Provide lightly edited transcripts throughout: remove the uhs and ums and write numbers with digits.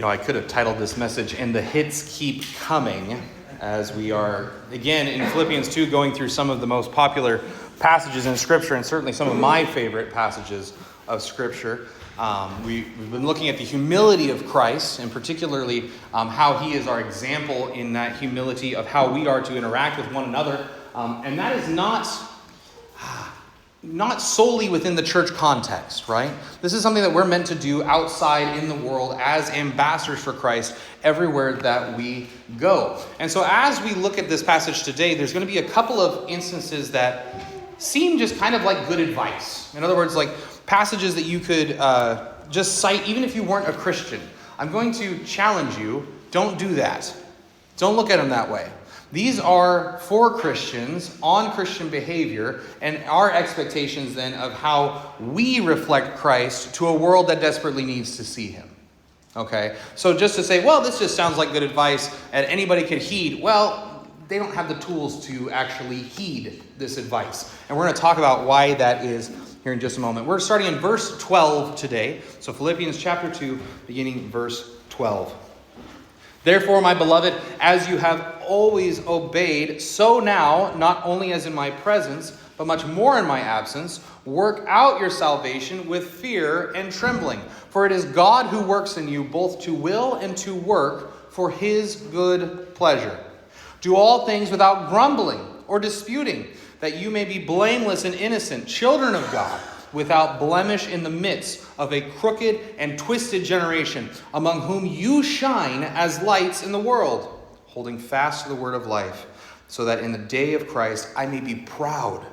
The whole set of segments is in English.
I could have titled this message, "And the Hits Keep Coming," as we are, again, in Philippians 2, going through some of the most popular passages in Scripture, and certainly some of my favorite passages of Scripture. We've been looking at the humility of Christ, and particularly how he is our example in that humility of how we are to interact with one another. And that is not solely within the church context, right? This is something that we're meant to do outside in the world as ambassadors for Christ everywhere that we go. And so as we look at this passage today, there's going to be a couple of instances that seem just kind of like good advice. In other words, like passages that you could just cite even if you weren't a Christian. I'm going to challenge you, don't do that. Don't look at them that way. These are for Christians on Christian behavior and our expectations then of how we reflect Christ to a world that desperately needs to see him. Okay? So just to say, well, this just sounds like good advice and anybody could heed. Well, they don't have the tools to actually heed this advice. And we're going to talk about why that is here in just a moment. We're starting in verse 12 today. So Philippians chapter 2, beginning verse 12. Therefore, my beloved, as you have always obeyed, so now, not only as in my presence, but much more in my absence, work out your salvation with fear and trembling. For it is God who works in you both to will and to work for his good pleasure. Do all things without grumbling or disputing, that you may be blameless and innocent, children of God, without blemish in the midst of a crooked and twisted generation, among whom you shine as lights in the world, holding fast to the word of life, so that in the day of Christ I may be proud,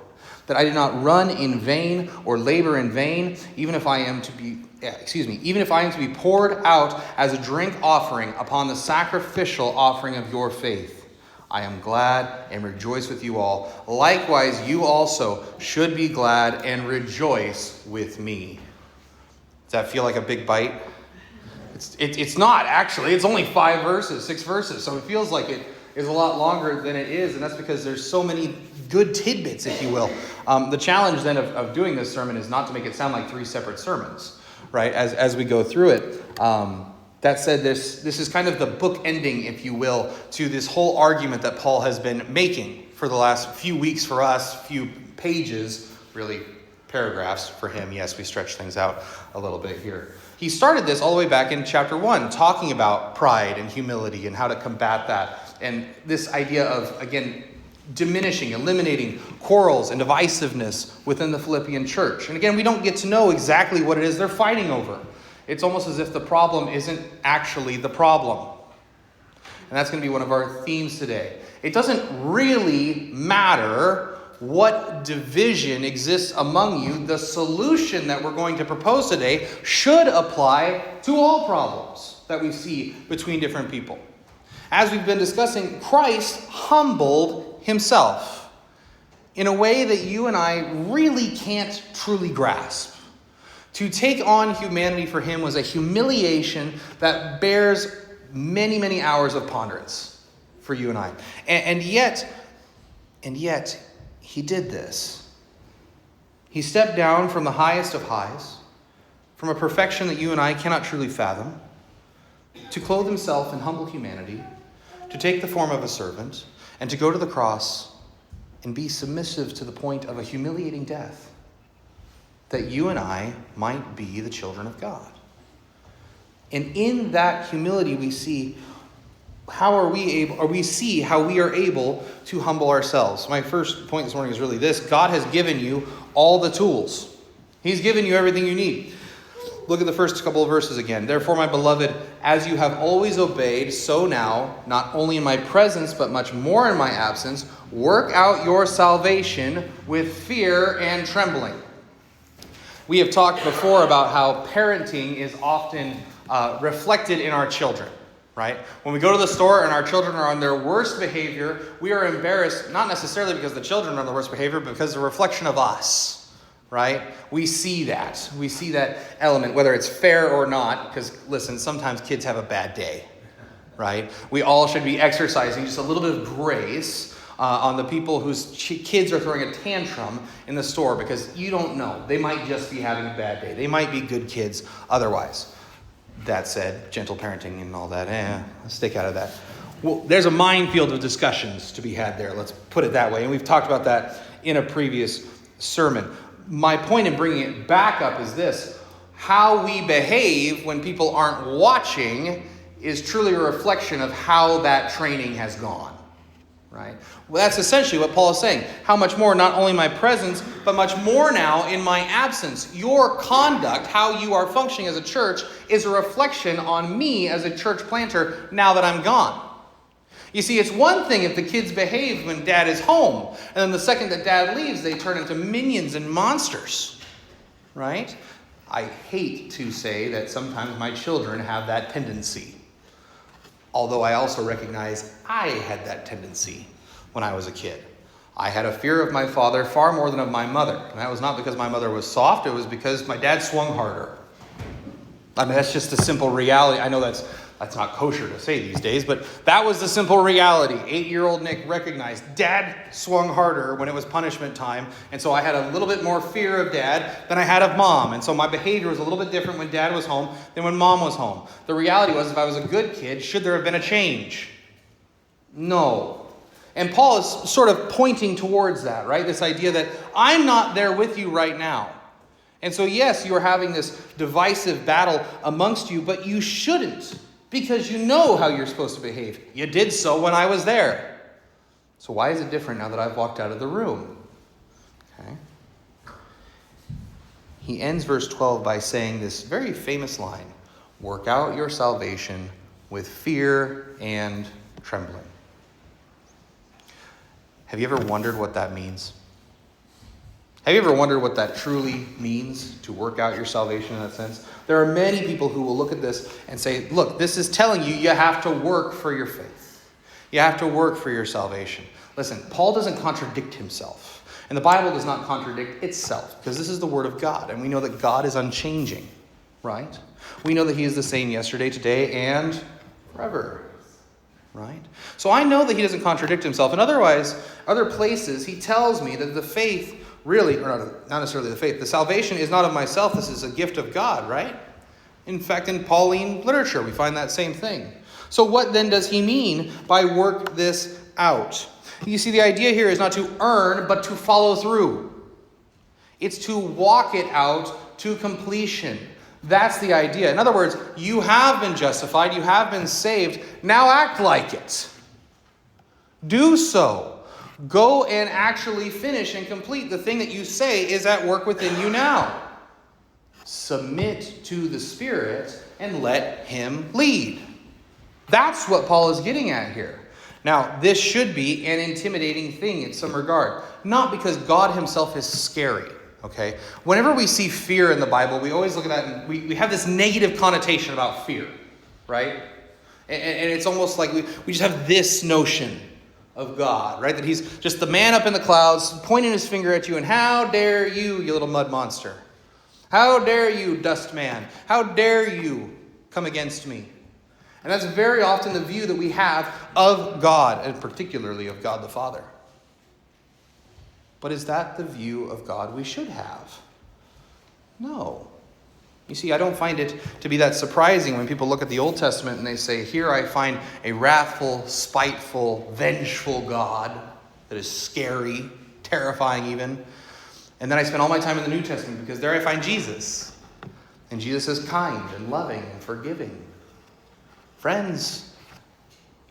that I did not run in vain or labor in vain, even if I am to be poured out as a drink offering upon the sacrificial offering of your faith. I am glad and rejoice with you all. Likewise, you also should be glad and rejoice with me. Does that feel like a big bite? It's not, actually. It's only 6 verses. So it feels like it is a lot longer than it is. And that's because there's so many good tidbits, if you will. The challenge then of doing this sermon is not to make it sound like 3 separate sermons, right? As we go through it. That said, this is kind of the book ending, if you will, to this whole argument that Paul has been making for the last few weeks for us, few pages, really paragraphs for him. Yes, we stretch things out a little bit here. He started this all the way back in chapter 1, talking about pride and humility and how to combat that. And this idea of, again, eliminating quarrels and divisiveness within the Philippian church. And again, we don't get to know exactly what it is they're fighting over. It's almost as if the problem isn't actually the problem. And that's going to be one of our themes today. It doesn't really matter what division exists among you. The solution that we're going to propose today should apply to all problems that we see between different people. As we've been discussing, Christ humbled himself in a way that you and I really can't truly grasp. To take on humanity for him was a humiliation that bears many, many hours of ponderance for you and I. And yet, he did this. He stepped down from the highest of highs, from a perfection that you and I cannot truly fathom, to clothe himself in humble humanity, to take the form of a servant, and to go to the cross and be submissive to the point of a humiliating death, that you and I might be the children of God. And in that humility we see how we are able to humble ourselves. My first point this morning is really this: God has given you all the tools. He's given you everything you need. Look at the first couple of verses again. Therefore, my beloved, as you have always obeyed, so now, not only in my presence, but much more in my absence, work out your salvation with fear and trembling. We have talked before about how parenting is often reflected in our children, right? When we go to the store and our children are on their worst behavior, we are embarrassed, not necessarily because the children are on the worst behavior, but because it's a reflection of us, right? We see that. We see that element, whether it's fair or not, because, listen, sometimes kids have a bad day, right? We all should be exercising just a little bit of grace on the people whose kids are throwing a tantrum in the store, because you don't know. They might just be having a bad day. They might be good kids otherwise. That said, gentle parenting and all that, let's stick out of that. Well, there's a minefield of discussions to be had there. Let's put it that way. And we've talked about that in a previous sermon. My point in bringing it back up is this. How we behave when people aren't watching is truly a reflection of how that training has gone. Right? Well, that's essentially what Paul is saying. How much more, not only my presence, but much more now in my absence. Your conduct, how you are functioning as a church, is a reflection on me as a church planter now that I'm gone. You see, it's one thing if the kids behave when dad is home, and then the second that dad leaves, they turn into minions and monsters. Right? I hate to say that sometimes my children have that tendency. Although I also recognize I had that tendency when I was a kid. I had a fear of my father far more than of my mother. And that was not because my mother was soft. It was because my dad swung harder. I mean, that's just a simple reality. I know that's not kosher to say these days, but that was the simple reality. 8-year-old Nick recognized Dad swung harder when it was punishment time. And so I had a little bit more fear of Dad than I had of Mom. And so my behavior was a little bit different when Dad was home than when Mom was home. The reality was, if I was a good kid, should there have been a change? No. And Paul is sort of pointing towards that, right? This idea that I'm not there with you right now. And so yes, you are having this divisive battle amongst you, but you shouldn't. Because you know how you're supposed to behave. You did so when I was there. So why is it different now that I've walked out of the room? Okay. He ends verse 12 by saying this very famous line. Work out your salvation with fear and trembling. Have you ever wondered what that means? Have you ever wondered what that truly means, to work out your salvation in that sense? There are many people who will look at this and say, look, this is telling you have to work for your faith. You have to work for your salvation. Listen, Paul doesn't contradict himself. And the Bible does not contradict itself, because this is the Word of God. And we know that God is unchanging, right? We know that He is the same yesterday, today, and forever. Right? So I know that he doesn't contradict himself. And other places, he tells me that the faith really, or not necessarily the faith, the salvation is not of myself. This is a gift of God, right? In fact, in Pauline literature, we find that same thing. So what then does he mean by work this out? You see, the idea here is not to earn, but to follow through. It's to walk it out to completion. That's the idea. In other words, you have been justified, you have been saved, now act like it. Do so. Go and actually finish and complete the thing that you say is at work within you now. Submit to the Spirit and let Him lead. That's what Paul is getting at here. Now, this should be an intimidating thing in some regard. Not because God Himself is scary. Okay? Whenever we see fear in the Bible, we always look at that and we have this negative connotation about fear, right? And it's almost like we just have this notion of God, right? That He's just the man up in the clouds pointing His finger at you and how dare you, you little mud monster. How dare you, dust man. How dare you come against me? And that's very often the view that we have of God, and particularly of God the Father. But is that the view of God we should have? No. You see, I don't find it to be that surprising when people look at the Old Testament and they say, here I find a wrathful, spiteful, vengeful God that is scary, terrifying even. And then I spend all my time in the New Testament because there I find Jesus. And Jesus is kind and loving and forgiving. Friends,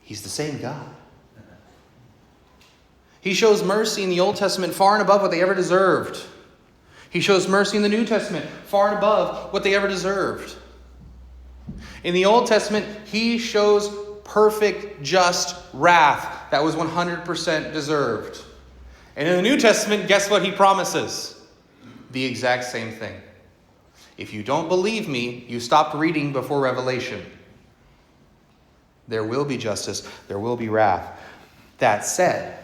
He's the same God. He shows mercy in the Old Testament far and above what they ever deserved. He shows mercy in the New Testament far and above what they ever deserved. In the Old Testament, He shows perfect, just wrath that was 100% deserved. And in the New Testament, guess what He promises? The exact same thing. If you don't believe me, you stopped reading before Revelation. There will be justice. There will be wrath. That said,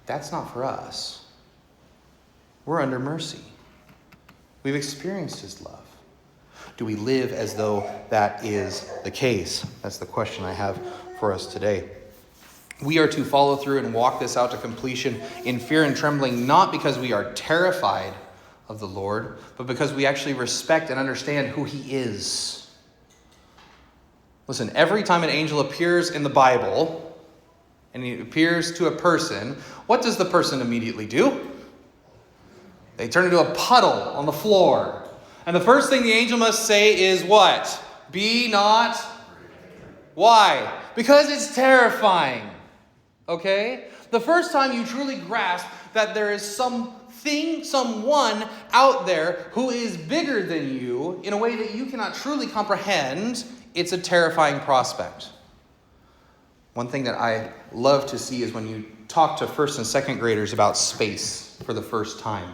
that's not for us. We're under mercy. We've experienced His love. Do we live as though that is the case? That's the question I have for us today. We are to follow through and walk this out to completion in fear and trembling, not because we are terrified of the Lord, but because we actually respect and understand who he is. Listen, every time an angel appears in the Bible, and he appears to a person, what does the person immediately do? They turn into a puddle on the floor. And the first thing the angel must say is what? Be not. Why? Because it's terrifying. Okay? The first time you truly grasp that there is someone out there who is bigger than you in a way that you cannot truly comprehend, it's a terrifying prospect. One thing that I love to see is when you talk to first and second graders about space for the first time,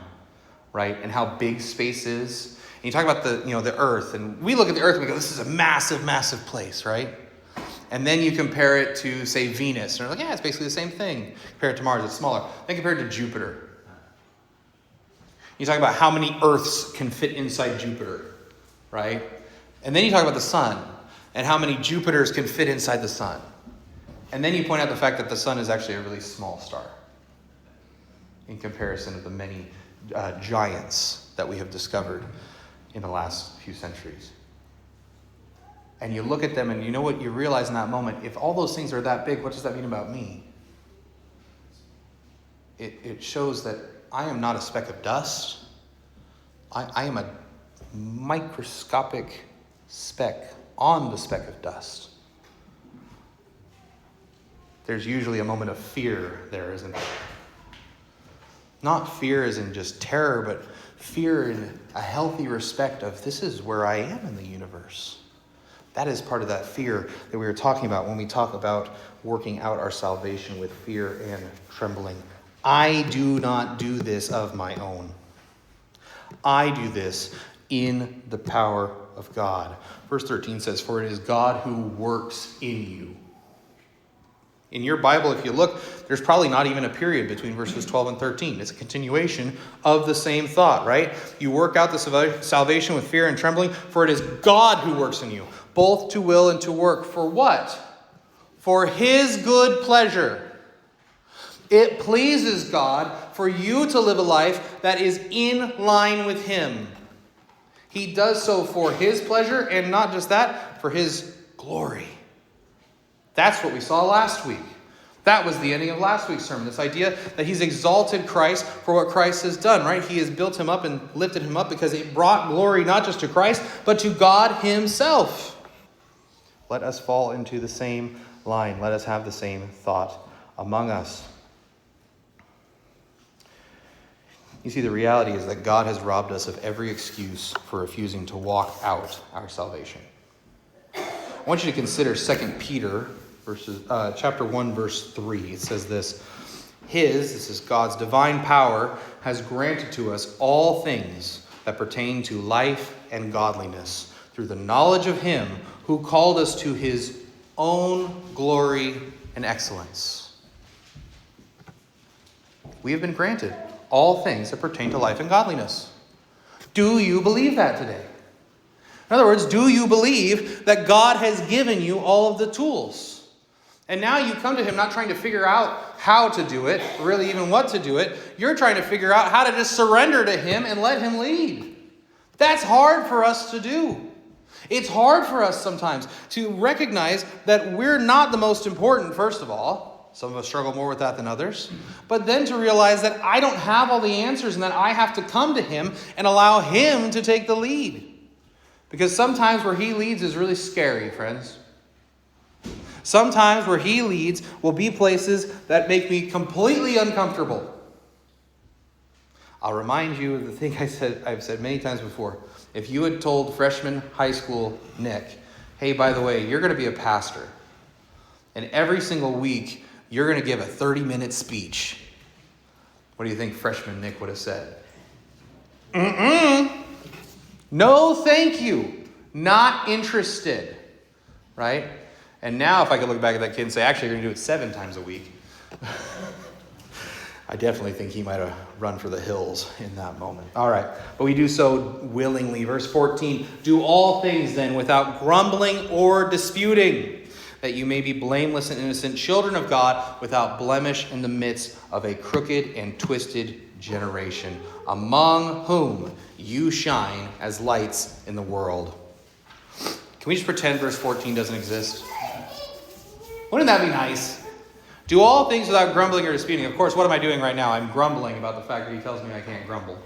right? And how big space is. And you talk about the earth, and we look at the earth and we go, this is a massive, massive place, right? And then you compare it to, say, Venus. And you're like, yeah, it's basically the same thing. Compare it to Mars, it's smaller. Then compare it to Jupiter. You talk about how many Earths can fit inside Jupiter, right? And then you talk about the sun and how many Jupiters can fit inside the sun. And then you point out the fact that the sun is actually a really small star in comparison to the many giants that we have discovered in the last few centuries. And you look at them and you know what you realize in that moment? If all those things are that big, what does that mean about me? It shows that I am not a speck of dust. I am a microscopic speck on the speck of dust. There's usually a moment of fear there, isn't there? Not fear as in just terror, but fear in a healthy respect of this is where I am in the universe. That is part of that fear that we were talking about when we talk about working out our salvation with fear and trembling. I do not do this of my own. I do this in the power of God. Verse 13 says, for it is God who works in you. In your Bible, if you look, there's probably not even a period between verses 12 and 13. It's a continuation of the same thought, right? You work out the salvation with fear and trembling, for it is God who works in you, both to will and to work. For what? For his good pleasure. It pleases God for you to live a life that is in line with him. He does so for his pleasure, and not just that, for his glory. That's what we saw last week. That was the ending of last week's sermon. This idea that he's exalted Christ for what Christ has done, right? He has built him up and lifted him up because it brought glory not just to Christ, but to God himself. Let us fall into the same line. Let us have the same thought among us. You see, the reality is that God has robbed us of every excuse for refusing to walk out our salvation. I want you to consider 2 Peter chapter 1, verse 3. It says this is God's divine power, has granted to us all things that pertain to life and godliness through the knowledge of him who called us to his own glory and excellence. We have been granted all things that pertain to life and godliness. Do you believe that today? In other words, do you believe that God has given you all of the tools? And now you come to him not trying to figure out how to do it, or really even what to do it. You're trying to figure out how to just surrender to him and let him lead. That's hard for us to do. It's hard for us sometimes to recognize that we're not the most important, first of all. Some of us struggle more with that than others. But then to realize that I don't have all the answers and that I have to come to him and allow him to take the lead. Because sometimes where he leads is really scary, friends. Sometimes where he leads will be places that make me completely uncomfortable. I'll remind you of the thing I've said many times before. If you had told freshman high school Nick, hey, by the way, you're going to be a pastor. And every single week, you're going to give a 30-minute speech. What do you think freshman Nick would have said? No, thank you. Not interested. Right? And now if I could look back at that kid and say, actually, you're going to do it 7 times a week. I definitely think he might have run for the hills in that moment. All right. But we do so willingly. Verse 14, do all things then without grumbling or disputing, that you may be blameless and innocent children of God without blemish in the midst of a crooked and twisted generation, among whom you shine as lights in the world. Can we just pretend verse 14 doesn't exist? Wouldn't that be nice? Do all things without grumbling or disputing. Of course, what am I doing right now? I'm grumbling about the fact that he tells me I can't grumble.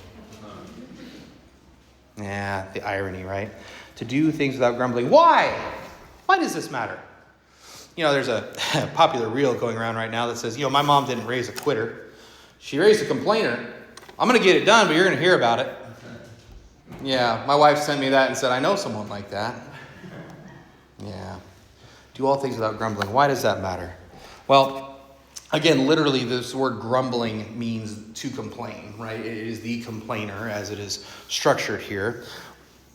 Yeah, the irony, right? To do things without grumbling. Why? Why does this matter? There's a popular reel going around right now that says, my mom didn't raise a quitter. She raised a complainer. I'm going to get it done, but you're going to hear about it. Yeah, my wife sent me that and said, I know someone like that. Yeah. Do all things without grumbling. Why does that matter? Well, again, literally, this word grumbling means to complain, right? It is the complainer as it is structured here.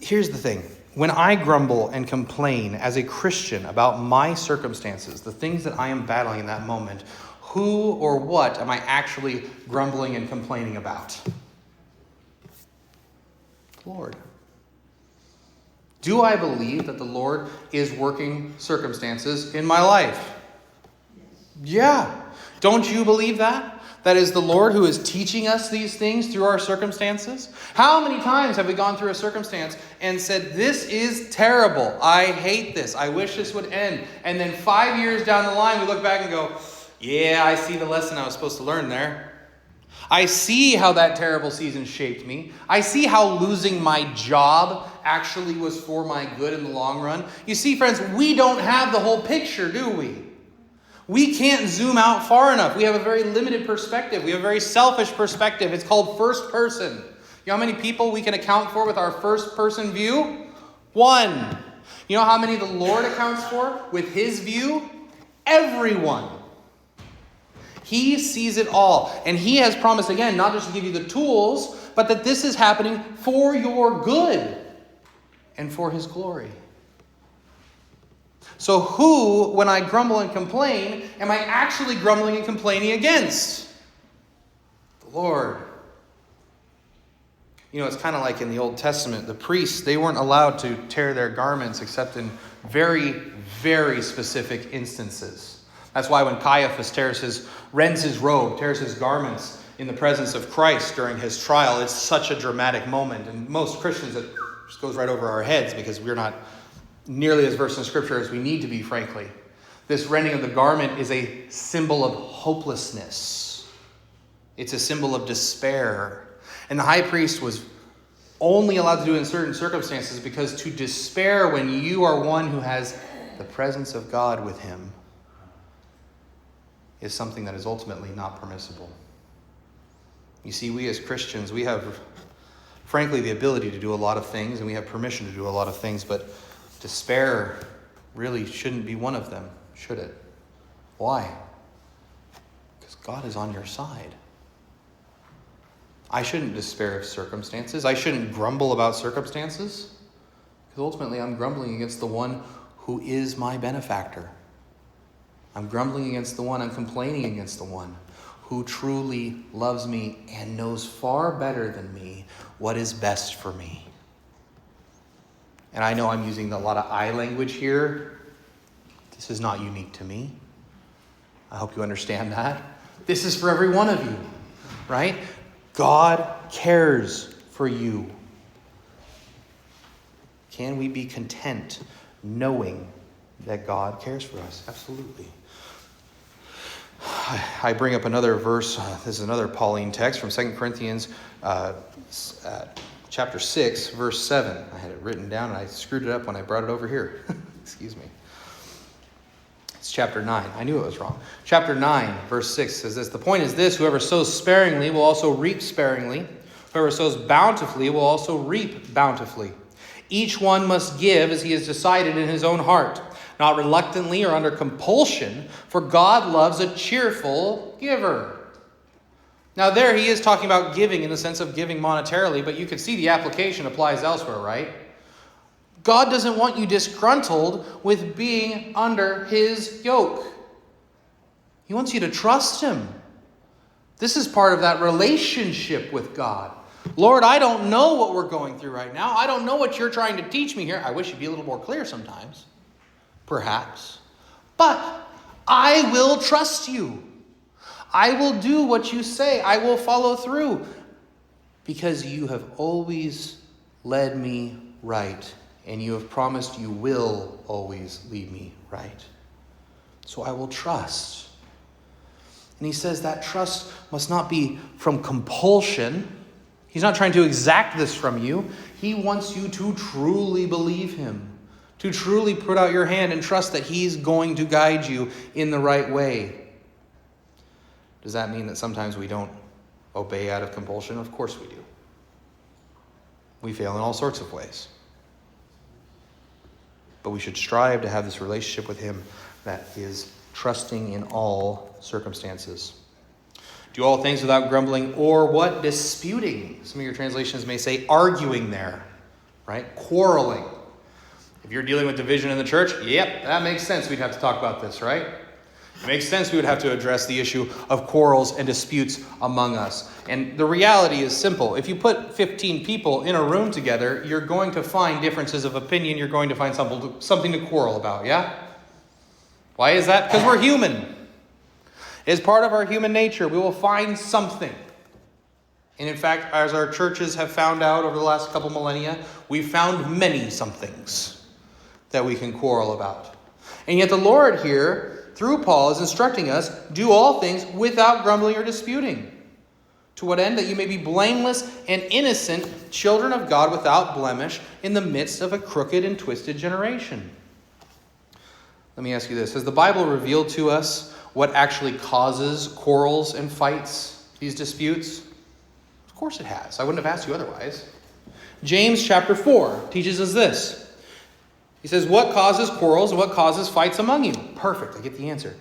Here's the thing. When I grumble and complain as a Christian about my circumstances, the things that I am battling in that moment, who or what am I actually grumbling and complaining about? The Lord. Do I believe that the Lord is working circumstances in my life? Yeah. Don't you believe that? That is the Lord who is teaching us these things through our circumstances? How many times have we gone through a circumstance and said, this is terrible. I hate this. I wish this would end. And then 5 years down the line, we look back and go, yeah, I see the lesson I was supposed to learn there. I see how that terrible season shaped me. I see how losing my job actually was for my good in the long run. You see, friends, we don't have the whole picture, do we? We can't zoom out far enough. We have a very limited perspective. We have a very selfish perspective. It's called first person. You know how many people we can account for with our first person view? One. You know how many the Lord accounts for with his view? Everyone. He sees it all. And he has promised, again, not just to give you the tools, but that this is happening for your good and for his glory. So who, when I grumble and complain, am I actually grumbling and complaining against? The Lord. It's kind of like in the Old Testament, the priests, they weren't allowed to tear their garments except in very, very specific instances. That's why when Caiaphas rends his robe, tears his garments in the presence of Christ during his trial, it's such a dramatic moment. And most Christians, it just goes right over our heads because we're not nearly as versed in Scripture as we need to be, frankly. This rending of the garment is a symbol of hopelessness. It's a symbol of despair. And the high priest was only allowed to do it in certain circumstances because to despair when you are one who has the presence of God with him is something that is ultimately not permissible. You see, we as Christians, we have, frankly, the ability to do a lot of things, and we have permission to do a lot of things, but despair really shouldn't be one of them, should it? Why? Because God is on your side. I shouldn't despair of circumstances. I shouldn't grumble about circumstances, because ultimately I'm grumbling against the one who is my benefactor. I'm grumbling against the one, I'm complaining against the one who truly loves me and knows far better than me what is best for me. And I know I'm using a lot of I language here. This is not unique to me. I hope you understand that. This is for every one of you, right? God cares for you. Can we be content knowing that God cares for us? Absolutely. I bring up another verse. This is another Pauline text from 2 Corinthians chapter 6, verse 7. I had it written down and I screwed it up when I brought it over here. Excuse me. It's chapter 9. I knew it was wrong. Chapter 9, verse 6 says this. The point is this: whoever sows sparingly will also reap sparingly. Whoever sows bountifully will also reap bountifully. Each one must give as he has decided in his own heart, not reluctantly or under compulsion, for God loves a cheerful giver. Now there he is talking about giving in the sense of giving monetarily, but you can see the application applies elsewhere, right? God doesn't want you disgruntled with being under his yoke. He wants you to trust him. This is part of that relationship with God. Lord, I don't know what we're going through right now. I don't know what you're trying to teach me here. I wish you'd be a little more clear sometimes. Perhaps. But I will trust you. I will do what you say. I will follow through. Because you have always led me right. And you have promised you will always lead me right. So I will trust. And he says that trust must not be from compulsion. He's not trying to exact this from you. He wants you to truly believe him. To truly put out your hand and trust that he's going to guide you in the right way. Does that mean that sometimes we don't obey out of compulsion? Of course we do. We fail in all sorts of ways. But we should strive to have this relationship with him that is trusting in all circumstances. Do all things without grumbling or what? Disputing. Some of your translations may say arguing there, right? Quarreling. If you're dealing with division in the church, yep, that makes sense. We'd have to talk about this, right? It makes sense we would have to address the issue of quarrels and disputes among us. And the reality is simple. If you put 15 people in a room together, you're going to find differences of opinion. You're going to find something to quarrel about, yeah? Why is that? Because we're human. It is part of our human nature. We will find something. And in fact, as our churches have found out over the last couple millennia, we've found many somethings that we can quarrel about. And yet the Lord here, through Paul, is instructing us, do all things without grumbling or disputing. To what end? That you may be blameless and innocent, children of God without blemish, in the midst of a crooked and twisted generation. Let me ask you this. Has the Bible revealed to us what actually causes quarrels and fights, these disputes? Of course it has. I wouldn't have asked you otherwise. James chapter 4 teaches us this. He says, what causes quarrels and what causes fights among you? Perfect, I get the answer.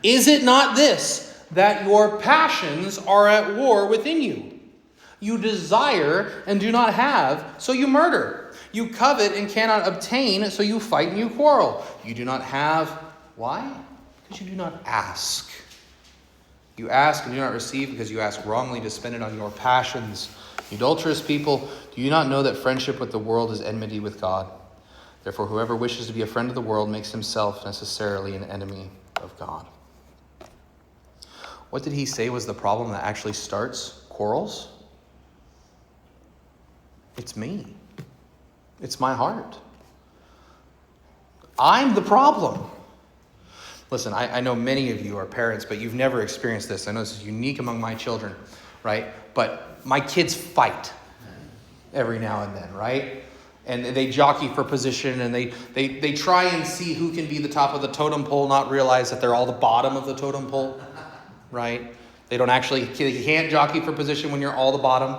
Is it not this, that your passions are at war within you? You desire and do not have, so you murder. You covet and cannot obtain, so you fight and you quarrel. You do not have, why? Because you do not ask. You ask and do not receive because you ask wrongly to spend it on your passions. You adulterous people, do you not know that friendship with the world is enmity with God? Therefore, whoever wishes to be a friend of the world makes himself necessarily an enemy of God. What did he say was the problem that actually starts quarrels? It's me. It's my heart. I'm the problem. Listen, I know many of you are parents, but you've never experienced this. I know this is unique among my children, right? But my kids fight every now and then, right? And they jockey for position, and they try and see who can be the top of the totem pole, not realize that they're all the bottom of the totem pole, right? They can't jockey for position when you're all the bottom,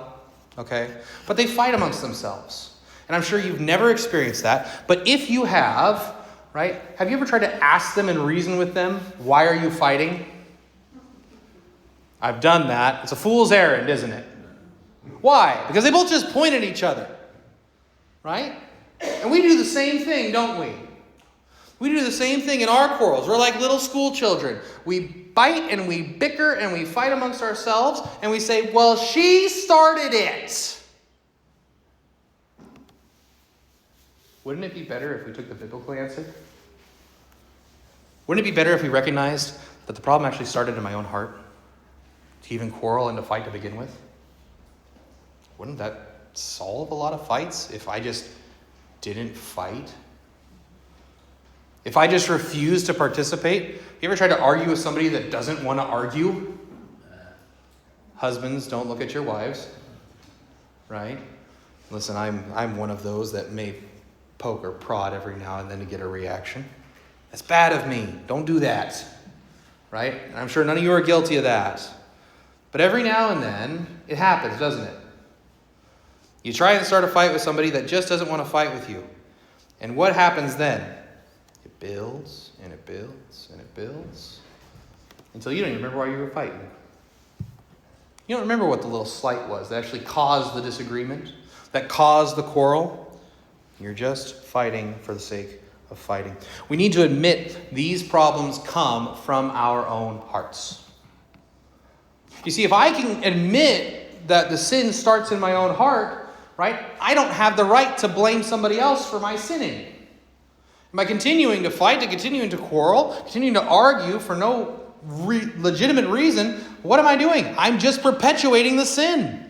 okay? But they fight amongst themselves. And I'm sure you've never experienced that. But if you have, right, have you ever tried to ask them and reason with them, why are you fighting? I've done that. It's a fool's errand, isn't it? Why? Because they both just point at each other. Right? And we do the same thing, don't we? We do the same thing in our quarrels. We're like little school children. We bite and we bicker and we fight amongst ourselves and we say, well, she started it. Wouldn't it be better if we took the biblical answer? Wouldn't it be better if we recognized that the problem actually started in my own heart? To even quarrel and to fight to begin with? Wouldn't that solve a lot of fights if I just didn't fight? If I just refused to participate? You ever tried to argue with somebody that doesn't want to argue? Husbands, don't look at your wives. Right? Listen, I'm one of those that may poke or prod every now and then to get a reaction. That's bad of me. Don't do that. Right? And I'm sure none of you are guilty of that. But every now and then, it happens, doesn't it? You try and start a fight with somebody that just doesn't want to fight with you. And what happens then? It builds and it builds and it builds until you don't even remember why you were fighting. You don't remember what the little slight was that actually caused the disagreement, that caused the quarrel. You're just fighting for the sake of fighting. We need to admit these problems come from our own hearts. You see, if I can admit that the sin starts in my own heart, right, I don't have the right to blame somebody else for my sinning. By continuing to fight, continuing to quarrel, continuing to argue for no legitimate reason, what am I doing? I'm just perpetuating the sin.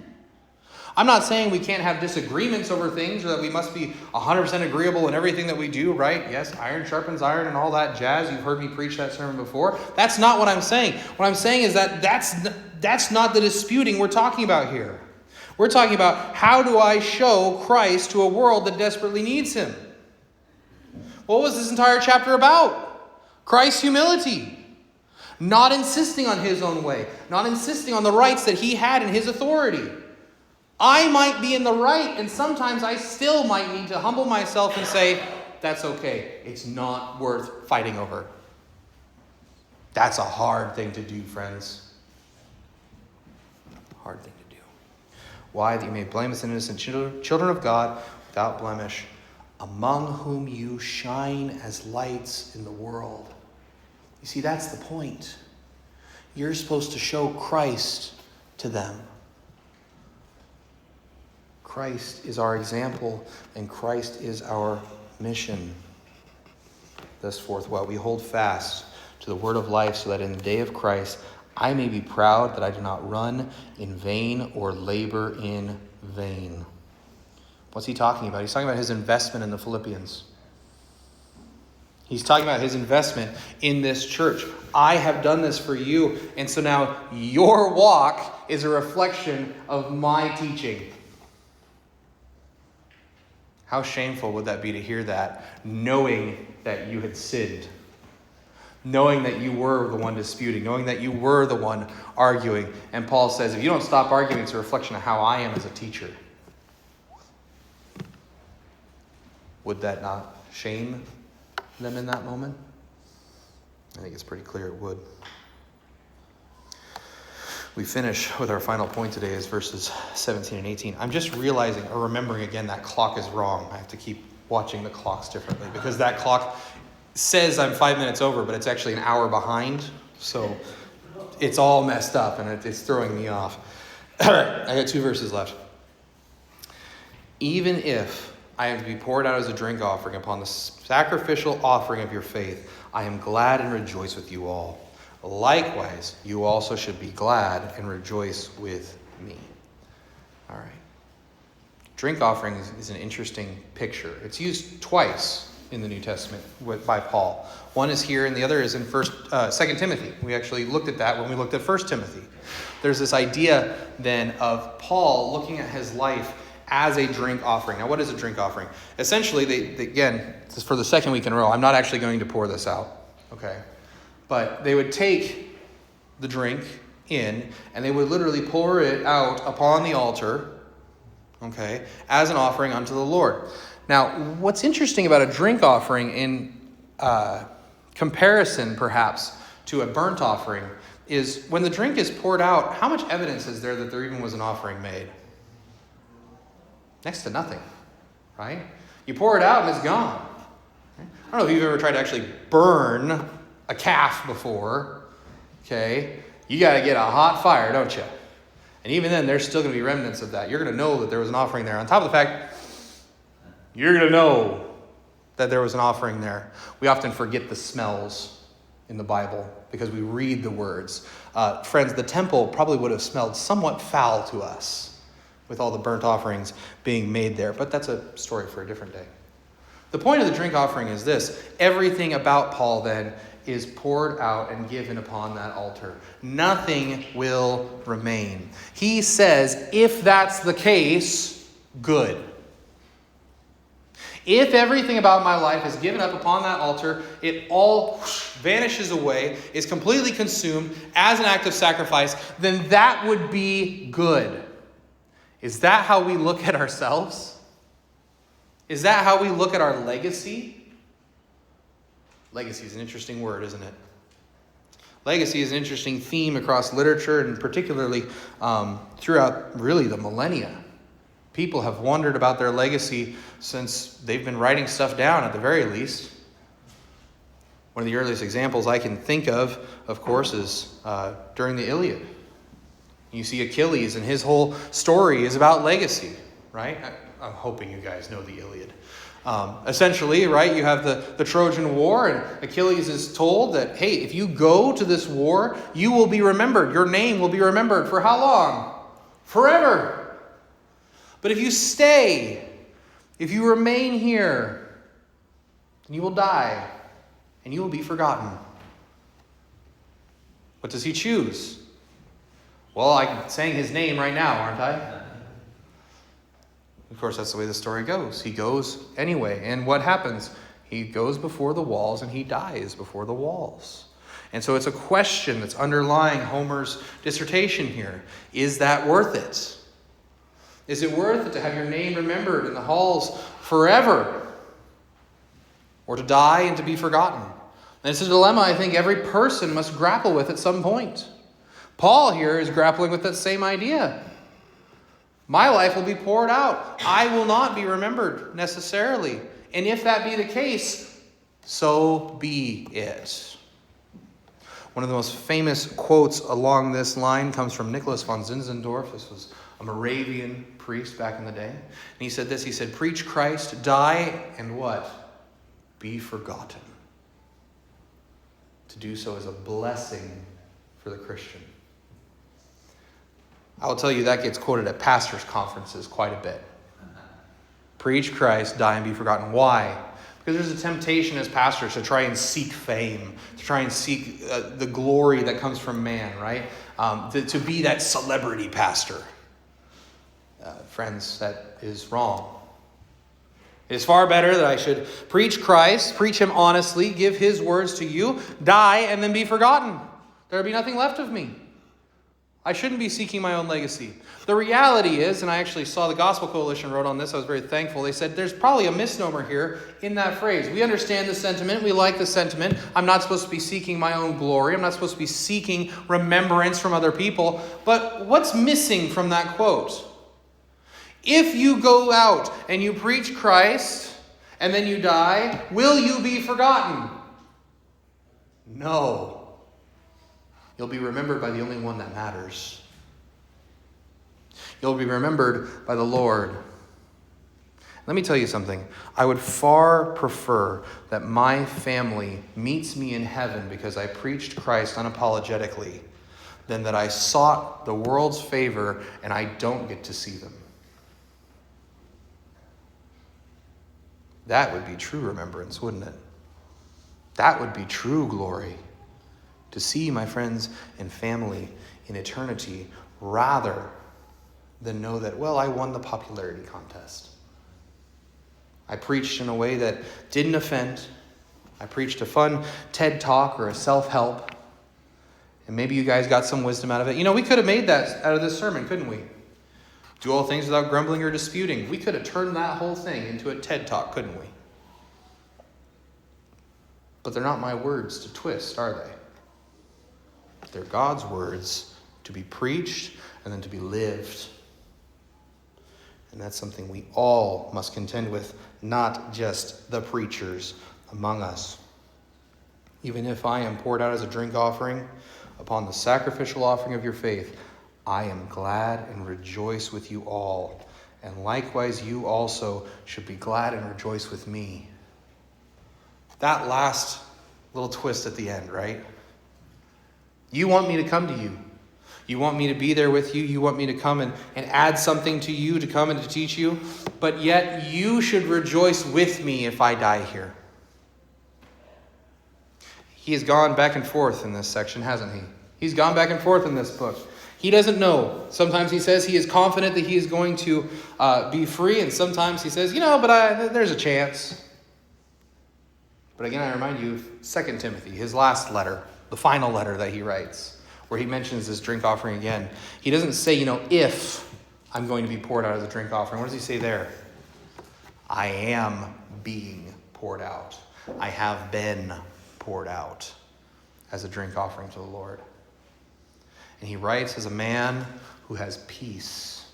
I'm not saying we can't have disagreements over things or that we must be 100% agreeable in everything that we do, right? Yes, iron sharpens iron and all that jazz. You've heard me preach that sermon before. That's not what I'm saying. What I'm saying is that that's not the disputing we're talking about here. We're talking about, how do I show Christ to a world that desperately needs him? What was this entire chapter about? Christ's humility. Not insisting on his own way. Not insisting on the rights that he had in his authority. I might be in the right, and sometimes I still might need to humble myself and say, that's okay. It's not worth fighting over. That's a hard thing to do, friends. Hard thing to do. Why? That you may blameless and innocent children of God without blemish, among whom you shine as lights in the world. You see, that's the point. You're supposed to show Christ to them. Christ is our example, and Christ is our mission. Thus forth, while we hold fast to the word of life, so that in the day of Christ I may be proud that I do not run in vain or labor in vain. What's he talking about? He's talking about his investment in the Philippians. He's talking about his investment in this church. I have done this for you, and so now your walk is a reflection of my teaching. How shameful would that be to hear that, knowing that you had sinned, knowing that you were the one disputing, knowing that you were the one arguing. And Paul says, if you don't stop arguing, it's a reflection of how I am as a teacher. Would that not shame them in that moment? I think it's pretty clear it would. We finish with our final point today is verses 17 and 18. I'm just realizing or remembering again that clock is wrong. I have to keep watching the clocks differently because that clock says I'm 5 minutes over, but it's actually an hour behind. So it's all messed up and it's throwing me off. All right, I got 2 verses left. Even if I am to be poured out as a drink offering upon the sacrificial offering of your faith, I am glad and rejoice with you all. Likewise, you also should be glad and rejoice with me. All right. Drink offering is an interesting picture. It's used twice in the New Testament by Paul. One is here and the other is in 2 Timothy. We actually looked at that when we looked at 1 Timothy. There's this idea then of Paul looking at his life as a drink offering. Now, what is a drink offering? Essentially, they again, this is for the second week in a row. I'm not actually going to pour this out. Okay. But they would take the drink in and they would literally pour it out upon the altar, okay, as an offering unto the Lord. Now, what's interesting about a drink offering in comparison, perhaps, to a burnt offering is when the drink is poured out, how much evidence is there that there even was an offering made? Next to nothing, right? You pour it out and it's gone. I don't know if you've ever tried to actually burn a calf before, okay? You got to get a hot fire, don't you? And even then, there's still going to be remnants of that. You're going to know that there was an offering there. On top of the fact, you're going to know that there was an offering there. We often forget the smells in the Bible because we read the words. Friends, the temple probably would have smelled somewhat foul to us with all the burnt offerings being made there. But that's a story for a different day. The point of the drink offering is this. Everything about Paul then is poured out and given upon that altar. Nothing will remain. He says, if that's the case, good. If everything about my life is given up upon that altar, it all vanishes away, is completely consumed as an act of sacrifice, then that would be good. Is that how we look at ourselves? Is that how we look at our legacy? Legacy is an interesting word, isn't it? Legacy is an interesting theme across literature and particularly throughout really the millennia. People have wondered about their legacy since they've been writing stuff down at the very least. One of the earliest examples I can think of course, is during the Iliad. You see Achilles and his whole story is about legacy, right? I'm hoping you guys know the Iliad. Essentially, right, you have the Trojan War, and Achilles is told that, hey, if you go to this war, you will be remembered. Your name will be remembered for how long? Forever. But if you stay, if you remain here, you will die, and you will be forgotten. What does he choose? Well, I'm saying his name right now, aren't I? Of course, that's the way the story goes. He goes anyway. And what happens? He goes before the walls and he dies before the walls. And so it's a question that's underlying Homer's dissertation here. Is that worth it? Is it worth it to have your name remembered in the halls forever? Or to die and to be forgotten? And it's a dilemma I think every person must grapple with at some point. Paul here is grappling with that same idea. My life will be poured out. I will not be remembered necessarily. And if that be the case, so be it. One of the most famous quotes along this line comes from Nicholas von Zinzendorf. This was a Moravian priest back in the day. And he said this, he said, preach Christ, die, and what? Be forgotten. To do so is a blessing for the Christian. I will tell you that gets quoted at pastors' conferences quite a bit. Preach Christ, die and be forgotten. Why? Because there's a temptation as pastors to try and seek fame, to try and seek the glory that comes from man, right? To be that celebrity pastor. Friends, that is wrong. It is far better that I should preach Christ, preach him honestly, give his words to you, die, and then be forgotten. There will be nothing left of me. I shouldn't be seeking my own legacy. The reality is, and I actually saw the Gospel Coalition wrote on this, I was very thankful. They said there's probably a misnomer here in that phrase. We understand the sentiment. We like the sentiment. I'm not supposed to be seeking my own glory. I'm not supposed to be seeking remembrance from other people. But what's missing from that quote? If you go out and you preach Christ and then you die, will you be forgotten? No. You'll be remembered by the only one that matters. You'll be remembered by the Lord. Let me tell you something. I would far prefer that my family meets me in heaven because I preached Christ unapologetically than that I sought the world's favor and I don't get to see them. That would be true remembrance, wouldn't it? That would be true glory. To see my friends and family in eternity rather than know that, well, I won the popularity contest. I preached in a way that didn't offend. I preached a fun TED Talk or a self-help. And maybe you guys got some wisdom out of it. You know, we could have made that out of this sermon, couldn't we? Do all things without grumbling or disputing. We could have turned that whole thing into a TED Talk, couldn't we? But they're not my words to twist, are they? They're God's words to be preached and then to be lived. And that's something we all must contend with, not just the preachers among us. Even if I am poured out as a drink offering upon the sacrificial offering of your faith, I am glad and rejoice with you all. And likewise, you also should be glad and rejoice with me. That last little twist at the end, right? You want me to come to you. You want me to be there with you. You want me to come and add something to you, to come and to teach you. But yet you should rejoice with me if I die here. He has gone back and forth in this section, hasn't he? He's gone back and forth in this book. He doesn't know. Sometimes he says he is confident that he is going to be free. And sometimes he says, there's a chance. But again, I remind you of 2 Timothy, his last letter, the final letter that he writes, where he mentions this drink offering again. He doesn't say, if I'm going to be poured out as a drink offering. What does he say there? I am being poured out. I have been poured out as a drink offering to the Lord. And he writes as a man who has peace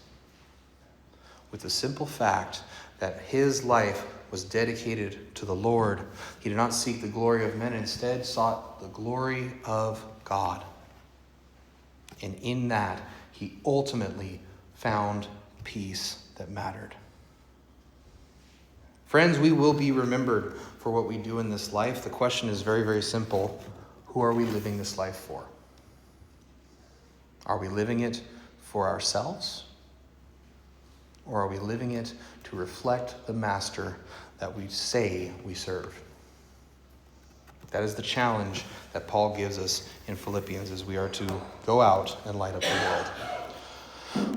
with the simple fact that his life was dedicated to the Lord. He did not seek the glory of men, instead sought the glory of God. And in that, he ultimately found peace that mattered. Friends, we will be remembered for what we do in this life. The question is very, very simple. Who are we living this life for? Are we living it for ourselves? Or are we living it to reflect the master that we say we serve? That is the challenge that Paul gives us in Philippians, as we are to go out and light up the world.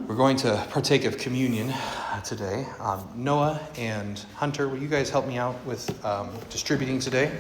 We're going to partake of communion today. Noah and Hunter, will you guys help me out with distributing today?